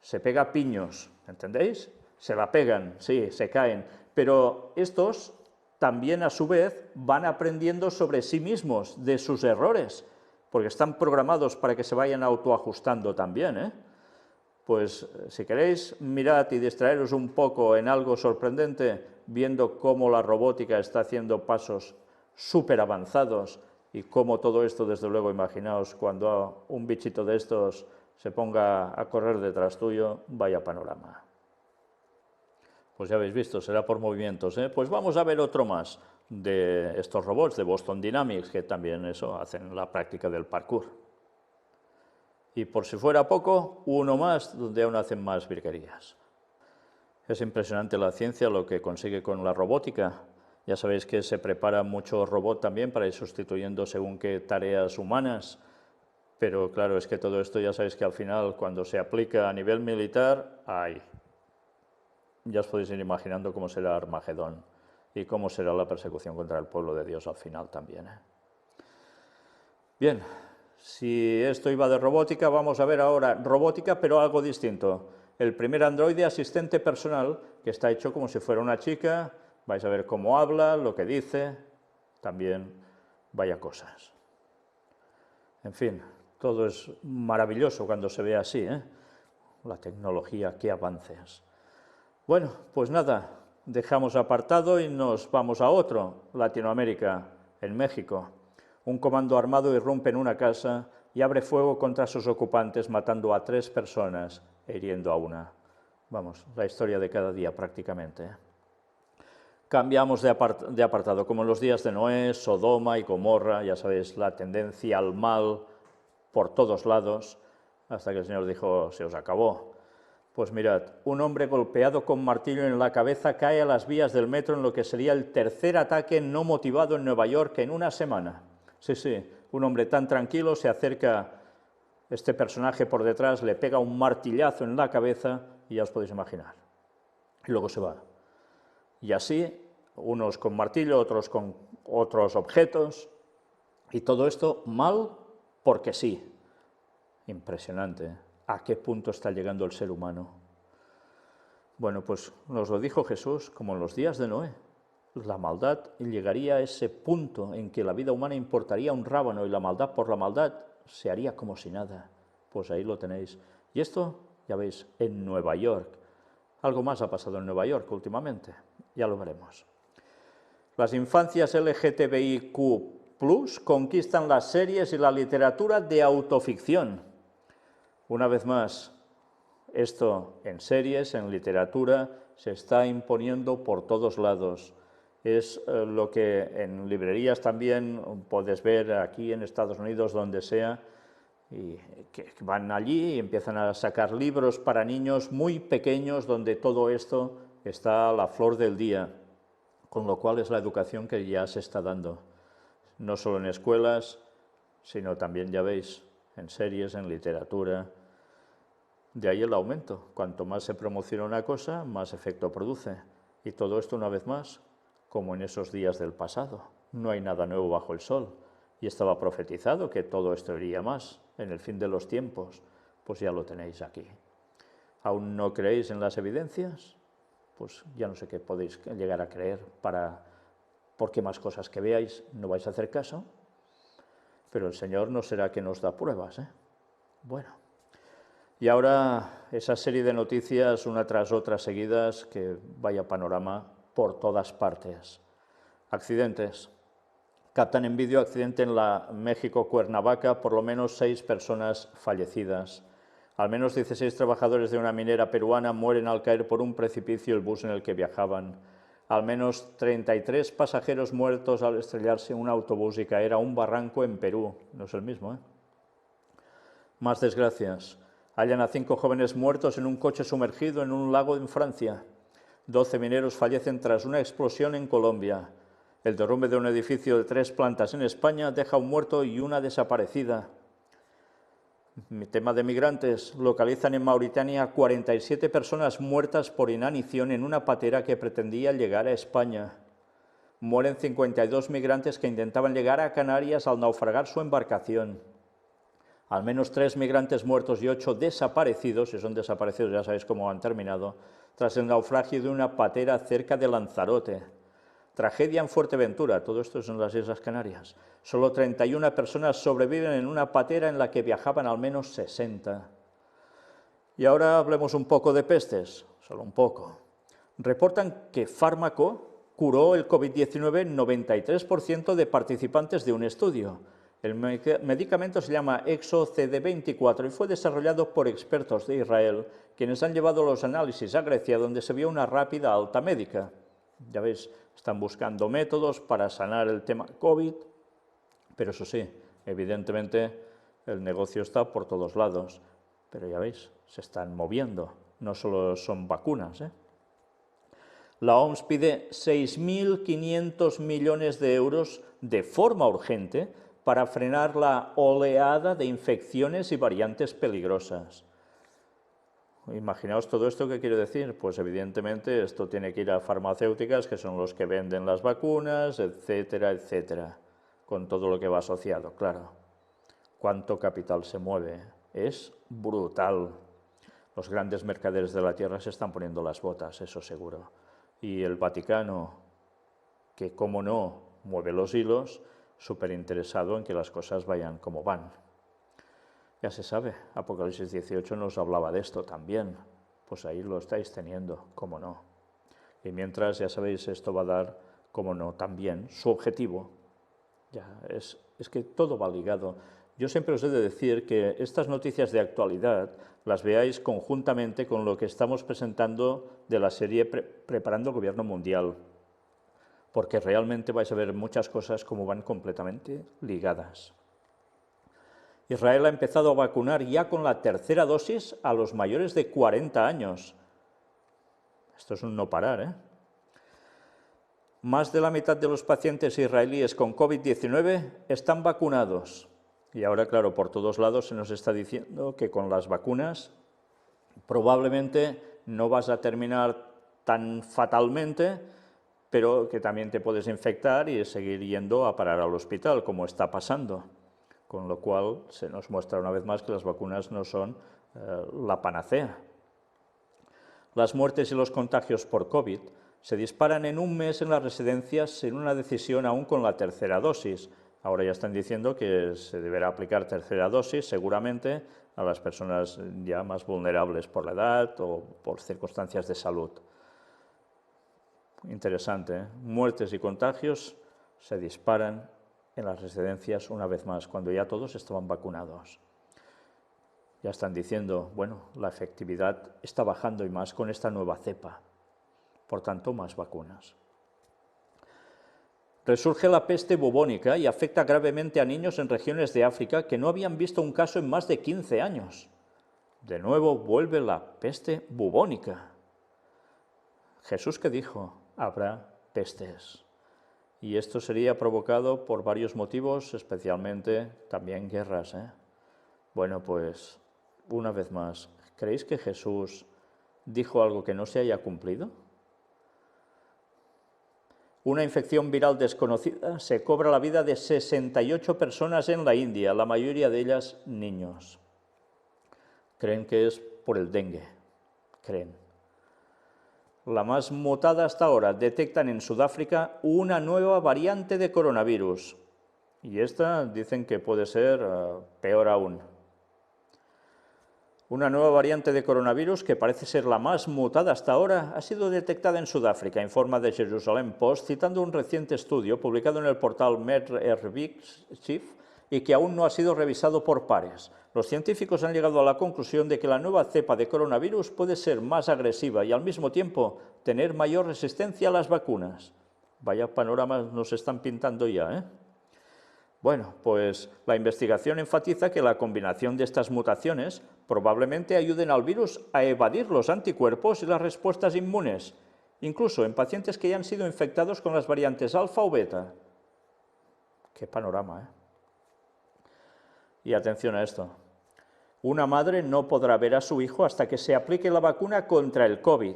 se pega piños, ¿entendéis? Se la pegan, sí, se caen, pero estos también a su vez van aprendiendo sobre sí mismos, de sus errores, porque están programados para que se vayan autoajustando también, ¿eh? Pues si queréis, mirad y distraeros un poco en algo sorprendente, viendo cómo la robótica está haciendo pasos súper avanzados y cómo todo esto, desde luego, imaginaos cuando un bichito de estos se ponga a correr detrás tuyo, vaya panorama. Pues ya habéis visto, será por movimientos, ¿eh? Pues vamos a ver otro más de estos robots de Boston Dynamics, que también eso hacen la práctica del parkour. Y por si fuera poco, uno más donde aún hacen más virguerías. Es impresionante la ciencia, lo que consigue con la robótica. Ya sabéis que se prepara mucho robot también para ir sustituyendo según qué tareas humanas. Pero claro, es que todo esto ya sabéis que al final, cuando se aplica a nivel militar, ¡ay! Ya os podéis ir imaginando cómo será Armagedón y cómo será la persecución contra el pueblo de Dios al final también, ¿eh? Bien, si esto iba de robótica, vamos a ver ahora robótica, pero algo distinto. El primer androide asistente personal, que está hecho como si fuera una chica, vais a ver cómo habla, lo que dice, también vaya cosas. En fin, todo es maravilloso cuando se ve así, ¿eh? La tecnología, qué avances. Bueno, pues nada, dejamos apartado y nos vamos a otro, Latinoamérica, en México. Un comando armado irrumpe en una casa y abre fuego contra sus ocupantes, matando a 3 personas e hiriendo a una. Vamos, la historia de cada día prácticamente, ¿eh? Cambiamos de apartado, como en los días de Noé, Sodoma y Gomorra, ya sabéis, la tendencia al mal por todos lados, hasta que el Señor dijo, se os acabó. Pues mirad, un hombre golpeado con martillo en la cabeza cae a las vías del metro en lo que sería el tercer ataque no motivado en Nueva York en una semana. Sí, sí, un hombre tan tranquilo se acerca, este personaje por detrás le pega un martillazo en la cabeza y ya os podéis imaginar. Y luego se va. Y así, unos con martillo, otros con otros objetos, y todo esto mal porque sí. Impresionante, ¿a qué punto está llegando el ser humano? Bueno, pues nos lo dijo Jesús, como en los días de Noé. La maldad llegaría a ese punto en que la vida humana importaría un rábano y la maldad por la maldad se haría como si nada. Pues ahí lo tenéis. Y esto, ya veis, en Nueva York. Algo más ha pasado en Nueva York últimamente, ya lo veremos. Las infancias LGTBIQ+ conquistan las series y la literatura de autoficción. Una vez más, esto en series, en literatura, se está imponiendo por todos lados. Es lo que en librerías también puedes ver aquí en Estados Unidos, donde sea, y que van allí y empiezan a sacar libros para niños muy pequeños donde todo esto está a la flor del día, con lo cual es la educación que ya se está dando, no solo en escuelas, sino también, ya veis, en series, en literatura. De ahí el aumento. Cuanto más se promociona una cosa, más efecto produce. Y todo esto, una vez más, como en esos días del pasado. No hay nada nuevo bajo el sol. Y estaba profetizado que todo esto iría más en el fin de los tiempos. Pues ya lo tenéis aquí. ¿Aún no creéis en las evidencias? Pues ya no sé qué podéis llegar a creer porque más cosas que veáis no vais a hacer caso. Pero el Señor no será que nos da pruebas, ¿eh? Bueno. Y ahora esa serie de noticias, una tras otra seguidas, que vaya panorama por todas partes. Accidentes. Captan en vídeo accidente en la México-Cuernavaca, por lo menos 6 personas fallecidas. Al menos 16 trabajadores de una minera peruana mueren al caer por un precipicio el bus en el que viajaban. Al menos 33 pasajeros muertos al estrellarse un autobús y caer a un barranco en Perú. No es el mismo, ¿eh? Más desgracias. Hallan a 5 jóvenes muertos en un coche sumergido en un lago en Francia. 12 mineros fallecen tras una explosión en Colombia. El derrumbe de un edificio de 3 plantas en España deja un muerto y una desaparecida. Tema de migrantes. Localizan en Mauritania 47 personas muertas por inanición en una patera que pretendía llegar a España. Mueren 52 migrantes que intentaban llegar a Canarias al naufragar su embarcación. Al menos 3 migrantes muertos y 8 desaparecidos, si son desaparecidos ya sabéis cómo han terminado, tras el naufragio de una patera cerca de Lanzarote. Tragedia en Fuerteventura, todo esto es en las Islas Canarias. Solo 31 personas sobreviven en una patera en la que viajaban al menos 60. Y ahora hablemos un poco de pestes, solo un poco. Reportan que fármaco curó el COVID-19 en 93% de participantes de un estudio. El medicamento se llama ExoCD24 y fue desarrollado por expertos de Israel, quienes han llevado los análisis a Grecia, donde se vio una rápida alta médica. Ya veis, están buscando métodos para sanar el tema COVID, pero eso sí, evidentemente el negocio está por todos lados. Pero ya veis, se están moviendo, no solo son vacunas, ¿eh? La OMS pide 6.500 millones de euros de forma urgente para frenar la oleada de infecciones y variantes peligrosas. Imaginaos todo esto, ¿qué quiere decir? Pues evidentemente esto tiene que ir a farmacéuticas, que son los que venden las vacunas, etcétera, etcétera, con todo lo que va asociado, claro. ¿Cuánto capital se mueve? Es brutal. Los grandes mercaderes de la tierra se están poniendo las botas, eso seguro. Y el Vaticano, que cómo no, mueve los hilos, súper interesado en que las cosas vayan como van. Ya se sabe, Apocalipsis 18 nos hablaba de esto también, pues ahí lo estáis teniendo, cómo no. Y mientras, ya sabéis, esto va a dar, cómo no, también su objetivo. Ya, es que todo va ligado. Yo siempre os he de decir que estas noticias de actualidad las veáis conjuntamente con lo que estamos presentando de la serie Preparando el Gobierno Mundial, porque realmente vais a ver muchas cosas como van completamente ligadas. Israel ha empezado a vacunar ya con la tercera dosis a los mayores de 40 años. Esto es un no parar, ¿eh? Más de la mitad de los pacientes israelíes con COVID-19 están vacunados. Y ahora, claro, por todos lados se nos está diciendo que con las vacunas probablemente no vas a terminar tan fatalmente, pero que también te puedes infectar y seguir yendo a parar al hospital, como está pasando. Con lo cual se nos muestra una vez más que las vacunas no son la panacea. Las muertes y los contagios por COVID se disparan en un mes en las residencias sin una decisión aún con la tercera dosis. Ahora ya están diciendo que se deberá aplicar tercera dosis, seguramente, a las personas ya más vulnerables por la edad o por circunstancias de salud. Interesante, ¿eh? Muertes y contagios se disparan en las residencias una vez más, cuando ya todos estaban vacunados. Ya están diciendo, bueno, la efectividad está bajando y más con esta nueva cepa. Por tanto, más vacunas. Resurge la peste bubónica y afecta gravemente a niños en regiones de África que no habían visto un caso en más de 15 años. De nuevo vuelve la peste bubónica. Jesús, ¿qué dijo? Habrá pestes. Y esto sería provocado por varios motivos, especialmente también guerras, ¿eh? Bueno, pues, una vez más, ¿creéis que Jesús dijo algo que no se haya cumplido? Una infección viral desconocida se cobra la vida de 68 personas en la India, la mayoría de ellas niños. Creen que es por el dengue, creen. La más mutada hasta ahora, detectan en Sudáfrica una nueva variante de coronavirus. Y esta dicen que puede ser peor aún. Una nueva variante de coronavirus, que parece ser la más mutada hasta ahora, ha sido detectada en Sudáfrica, informa The Jerusalem Post, citando un reciente estudio publicado en el portal MedRxiv y que aún no ha sido revisado por pares. Los científicos han llegado a la conclusión de que la nueva cepa de coronavirus puede ser más agresiva y al mismo tiempo tener mayor resistencia a las vacunas. Vaya panorama nos están pintando ya, ¿eh? Bueno, pues la investigación enfatiza que la combinación de estas mutaciones probablemente ayuden al virus a evadir los anticuerpos y las respuestas inmunes, incluso en pacientes que ya han sido infectados con las variantes alfa o beta. Qué panorama, ¿eh? Y atención a esto. Una madre no podrá ver a su hijo hasta que se aplique la vacuna contra el COVID.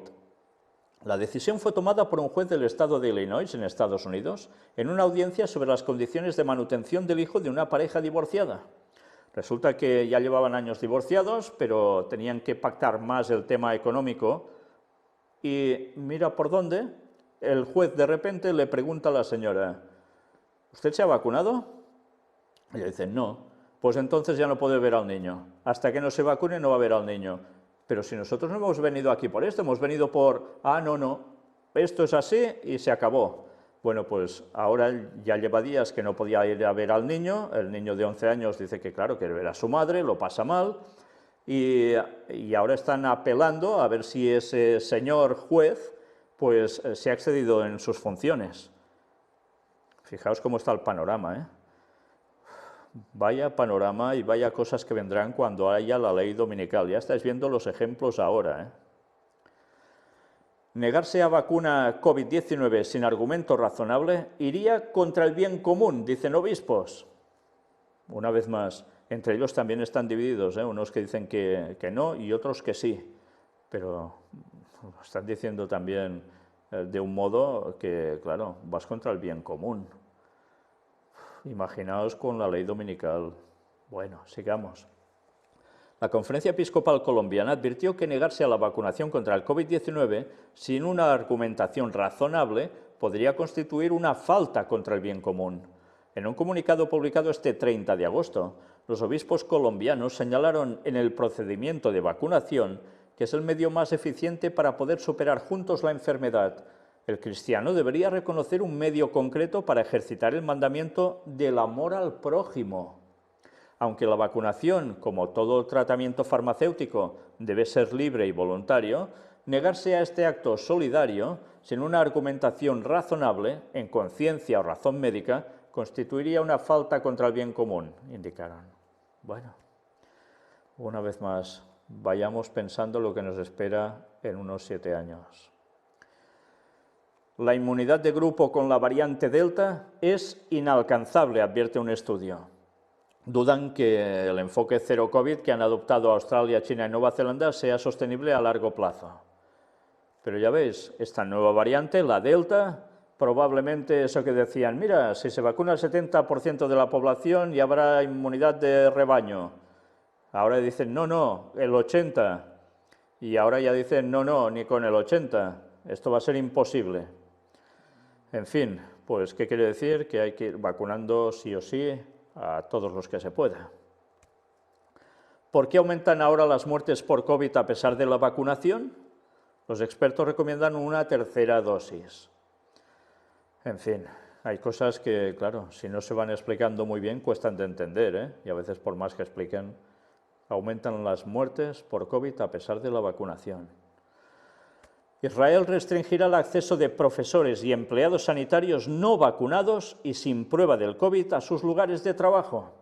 La decisión fue tomada por un juez del estado de Illinois, en Estados Unidos, en una audiencia sobre las condiciones de manutención del hijo de una pareja divorciada. Resulta que ya llevaban años divorciados, pero tenían que pactar más el tema económico y mira por dónde, el juez de repente le pregunta a la señora, ¿usted se ha vacunado? Ella dice, no. Pues entonces ya no puede ver al niño. Hasta que no se vacune no va a ver al niño. Pero si nosotros no hemos venido aquí por esto, hemos venido por, no, esto es así y se acabó. Bueno, pues ahora ya lleva días que no podía ir a ver al niño, el niño de 11 años dice que claro, quiere ver a su madre, lo pasa mal, y ahora están apelando a ver si ese señor juez pues se ha excedido en sus funciones. Fijaos cómo está el panorama, ¿eh? Vaya panorama y vaya cosas que vendrán cuando haya la ley dominical. Ya estáis viendo los ejemplos ahora, ¿eh? Negarse a vacuna COVID-19 sin argumento razonable iría contra el bien común, dicen obispos. Una vez más, entre ellos también están divididos, ¿eh? Unos que dicen que no y otros que sí. Pero están diciendo también de un modo que, claro, vas contra el bien común. Imaginaos con la ley dominical. Bueno, sigamos. La Conferencia Episcopal Colombiana advirtió que negarse a la vacunación contra el COVID-19 sin una argumentación razonable podría constituir una falta contra el bien común. En un comunicado publicado este 30 de agosto, los obispos colombianos señalaron en el procedimiento de vacunación que es el medio más eficiente para poder superar juntos la enfermedad. El cristiano debería reconocer un medio concreto para ejercitar el mandamiento del amor al prójimo. Aunque la vacunación, como todo tratamiento farmacéutico, debe ser libre y voluntario, negarse a este acto solidario, sin una argumentación razonable, en conciencia o razón médica, constituiría una falta contra el bien común, indicaron. Bueno, una vez más, vayamos pensando lo que nos espera en unos 7 años. La inmunidad de grupo con la variante Delta es inalcanzable, advierte un estudio. Dudan que el enfoque cero COVID que han adoptado Australia, China y Nueva Zelanda sea sostenible a largo plazo. Pero ya veis, esta nueva variante, la Delta, probablemente eso que decían, mira, si se vacuna el 70% de la población ya habrá inmunidad de rebaño. Ahora dicen, no, no, el 80%. Y ahora ya dicen, no, no, ni con el 80%. Esto va a ser imposible. En fin, pues, ¿qué quiere decir? Que hay que ir vacunando sí o sí a todos los que se pueda. ¿Por qué aumentan ahora las muertes por COVID a pesar de la vacunación? Los expertos recomiendan una tercera dosis. En fin, hay cosas que, claro, si no se van explicando muy bien, cuestan de entender, ¿eh? Y a veces, por más que expliquen, aumentan las muertes por COVID a pesar de la vacunación. Israel restringirá el acceso de profesores y empleados sanitarios no vacunados y sin prueba del COVID a sus lugares de trabajo.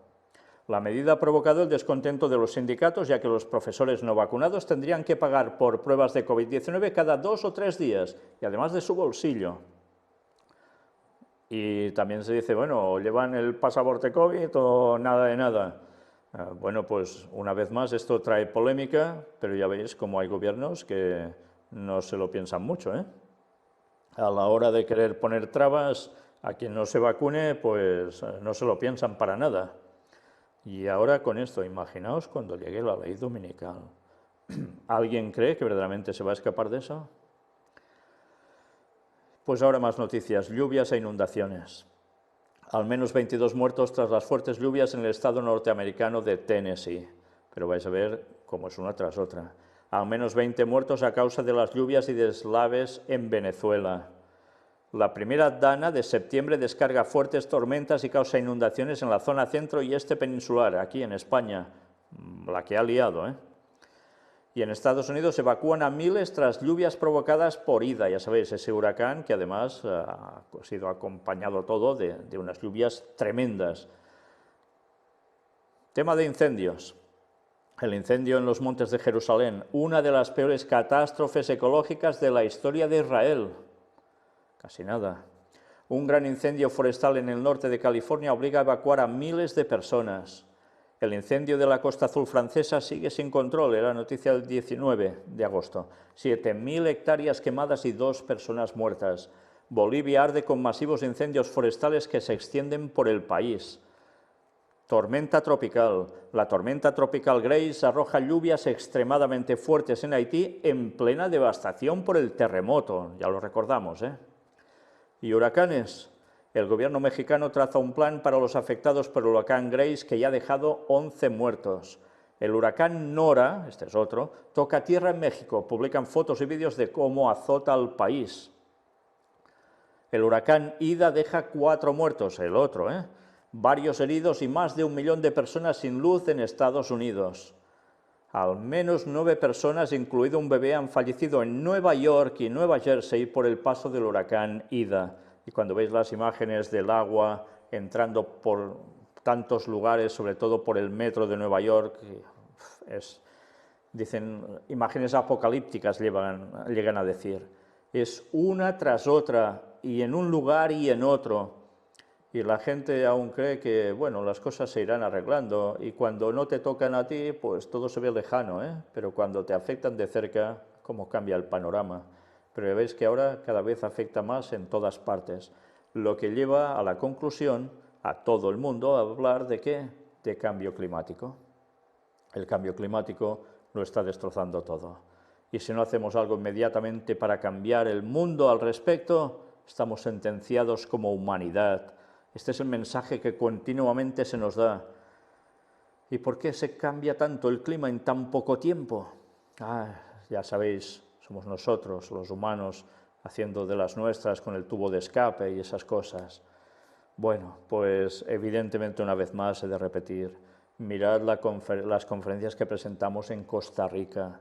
La medida ha provocado el descontento de los sindicatos, ya que los profesores no vacunados tendrían que pagar por pruebas de COVID-19 cada 2 o 3 días, y además de su bolsillo. Y también se dice, bueno, o llevan el pasaporte COVID o nada de nada. Bueno, pues una vez más esto trae polémica, pero ya veis cómo hay gobiernos que no se lo piensan mucho, ¿eh? A la hora de querer poner trabas a quien no se vacune, pues no se lo piensan para nada. Y ahora con esto, imaginaos cuando llegue la ley dominical. ¿Alguien cree que verdaderamente se va a escapar de eso? Pues ahora más noticias, lluvias e inundaciones. Al menos 22 muertos tras las fuertes lluvias en el estado norteamericano de Tennessee. Pero vais a ver cómo es una tras otra. Al menos 20 muertos a causa de las lluvias y deslaves en Venezuela. La primera dana de septiembre descarga fuertes tormentas y causa inundaciones en la zona centro y este peninsular, aquí en España, la que ha liado, ¿eh? Y en Estados Unidos evacúan a miles tras lluvias provocadas por Ida, ya sabéis, ese huracán que además ha sido acompañado todo de unas lluvias tremendas. Tema de incendios. El incendio en los montes de Jerusalén, una de las peores catástrofes ecológicas de la historia de Israel. Casi nada. Un gran incendio forestal en el norte de California obliga a evacuar a miles de personas. El incendio de la Costa Azul francesa sigue sin control, era noticia del 19 de agosto. 7.000 hectáreas quemadas y 2 personas muertas. Bolivia arde con masivos incendios forestales que se extienden por el país. Tormenta tropical. La tormenta tropical Grace arroja lluvias extremadamente fuertes en Haití en plena devastación por el terremoto, ya lo recordamos, ¿eh? Y huracanes. El gobierno mexicano traza un plan para los afectados por el huracán Grace que ya ha dejado 11 muertos. El huracán Nora, este es otro, toca tierra en México. Publican fotos y vídeos de cómo azota al país. El huracán Ida deja 4 muertos, el otro, ¿eh? Varios heridos y más de 1 millón de personas sin luz en Estados Unidos. Al menos 9 personas, incluido un bebé, han fallecido en Nueva York y Nueva Jersey por el paso del huracán Ida. Y cuando veis las imágenes del agua entrando por tantos lugares, sobre todo por el metro de Nueva York, dicen, imágenes apocalípticas llegan a decir. Es una tras otra, y en un lugar y en otro. Y la gente aún cree que, bueno, las cosas se irán arreglando, y cuando no te tocan a ti, pues todo se ve lejano, ¿eh? Pero cuando te afectan de cerca, cómo cambia el panorama. Pero ya veis que ahora cada vez afecta más en todas partes, lo que lleva a la conclusión, a todo el mundo, a hablar de ¿qué? De cambio climático. El cambio climático lo está destrozando todo. Y si no hacemos algo inmediatamente para cambiar el mundo al respecto, estamos sentenciados como humanidad. Este es el mensaje que continuamente se nos da. ¿Y por qué se cambia tanto el clima en tan poco tiempo? Ya sabéis, somos nosotros, los humanos, haciendo de las nuestras con el tubo de escape y esas cosas. Bueno, pues evidentemente una vez más he de repetir, mirad las conferencias que presentamos en Costa Rica,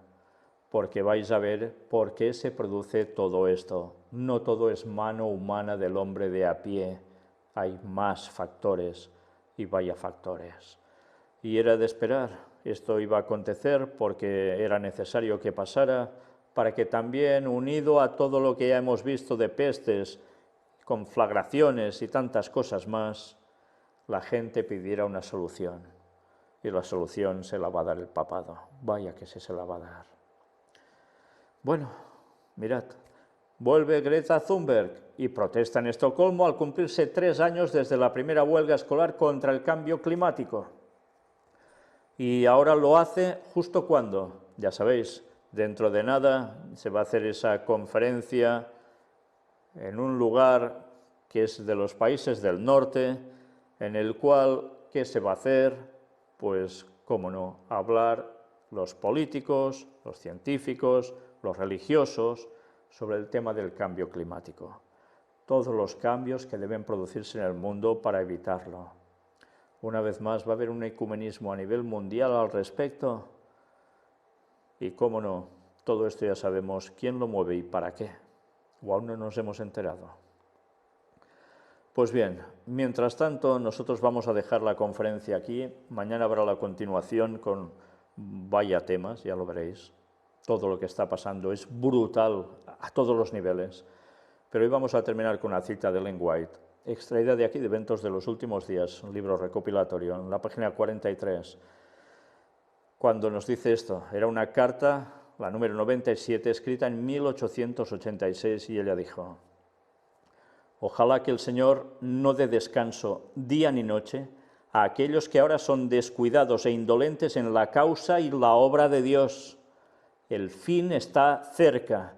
porque vais a ver por qué se produce todo esto. No todo es mano humana del hombre de a pie, hay más factores y vaya factores. Y era de esperar, esto iba a acontecer porque era necesario que pasara, para que también, unido a todo lo que ya hemos visto de pestes, conflagraciones y tantas cosas más, la gente pidiera una solución. Y la solución se la va a dar el papado. Vaya que se la va a dar. Bueno, mirad, Vuelve Greta Thunberg y protesta en Estocolmo al cumplirse 3 años desde la primera huelga escolar contra el cambio climático. Y ahora lo hace justo cuando, ya sabéis, dentro de nada se va a hacer esa conferencia en un lugar que es de los países del norte, en el cual, ¿qué se va a hacer? Pues, cómo no, hablar los políticos, los científicos, los religiosos, sobre el tema del cambio climático. Todos los cambios que deben producirse en el mundo para evitarlo. Una vez más, va a haber un ecumenismo a nivel mundial al respecto. Y cómo no, todo esto ya sabemos quién lo mueve y para qué. O aún no nos hemos enterado. Pues bien, mientras tanto, nosotros vamos a dejar la conferencia aquí. Mañana habrá la continuación con vaya temas, ya lo veréis. Todo lo que está pasando es brutal a todos los niveles. Pero hoy vamos a terminar con una cita de Ellen White, extraída de aquí de Eventos de los Últimos Días, un libro recopilatorio, en la página 43, cuando nos dice esto. Era una carta, la número 97, escrita en 1886, y ella dijo: ojalá que el Señor no dé descanso día ni noche a aquellos que ahora son descuidados e indolentes en la causa y la obra de Dios. El fin está cerca.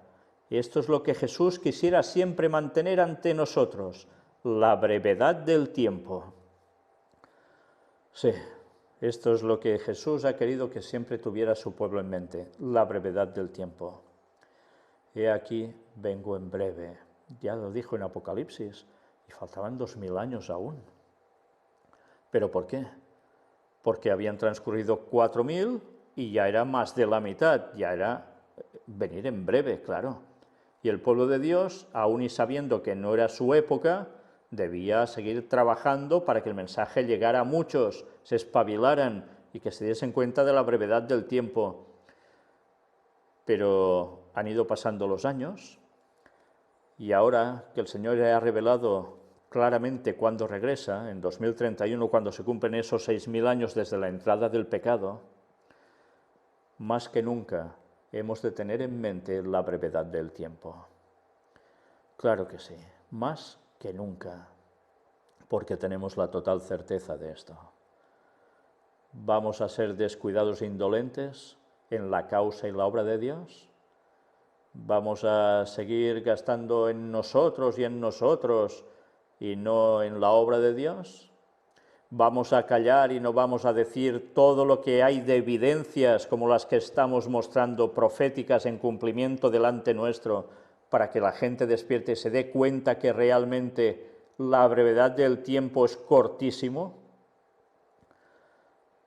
Esto es lo que Jesús quisiera siempre mantener ante nosotros, la brevedad del tiempo. Sí, esto es lo que Jesús ha querido que siempre tuviera su pueblo en mente, la brevedad del tiempo. He aquí, vengo en breve. Ya lo dijo en Apocalipsis, y faltaban 2000 años aún. ¿Pero por qué? Porque habían transcurrido 4000 y ya era más de la mitad, ya era venir en breve, claro. Y el pueblo de Dios, aún y sabiendo que no era su época, debía seguir trabajando para que el mensaje llegara a muchos, se espabilaran y que se diesen cuenta de la brevedad del tiempo. Pero han ido pasando los años, y ahora que el Señor ha revelado claramente cuándo regresa, en 2031, cuando se cumplen esos 6000 años desde la entrada del pecado, más que nunca hemos de tener en mente la brevedad del tiempo. Claro que sí, más que nunca, porque tenemos la total certeza de esto. ¿Vamos a ser descuidados e indolentes en la causa y la obra de Dios? ¿Vamos a seguir gastando en nosotros y no en la obra de Dios? ¿Vamos a callar y no vamos a decir todo lo que hay de evidencias como las que estamos mostrando proféticas en cumplimiento delante nuestro, para que la gente despierte y se dé cuenta que realmente la brevedad del tiempo es cortísimo?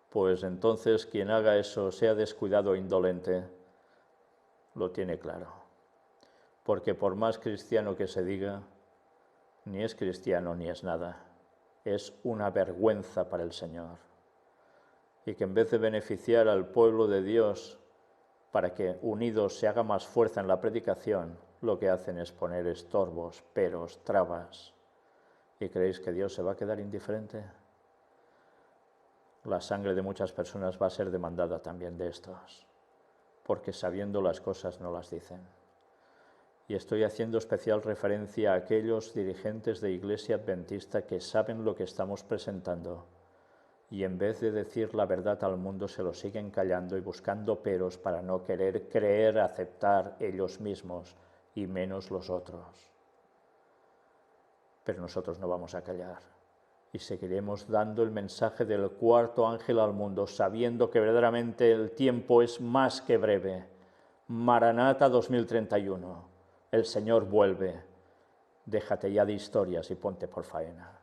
Pues entonces quien haga eso, sea descuidado o indolente, lo tiene claro. Porque por más cristiano que se diga, ni es cristiano ni es nada. Es una vergüenza para el Señor. Y que en vez de beneficiar al pueblo de Dios para que unidos se haga más fuerza en la predicación, lo que hacen es poner estorbos, peros, trabas. ¿Y creéis que Dios se va a quedar indiferente? La sangre de muchas personas va a ser demandada también de estos, porque sabiendo las cosas no las dicen. Y estoy haciendo especial referencia a aquellos dirigentes de Iglesia Adventista que saben lo que estamos presentando, y en vez de decir la verdad al mundo se lo siguen callando y buscando peros para no querer creer, aceptar ellos mismos, y menos los otros. Pero nosotros no vamos a callar, y seguiremos dando el mensaje del cuarto ángel al mundo, sabiendo que verdaderamente el tiempo es más que breve. Maranata 2031. El Señor vuelve. Déjate ya de historias y ponte por faena.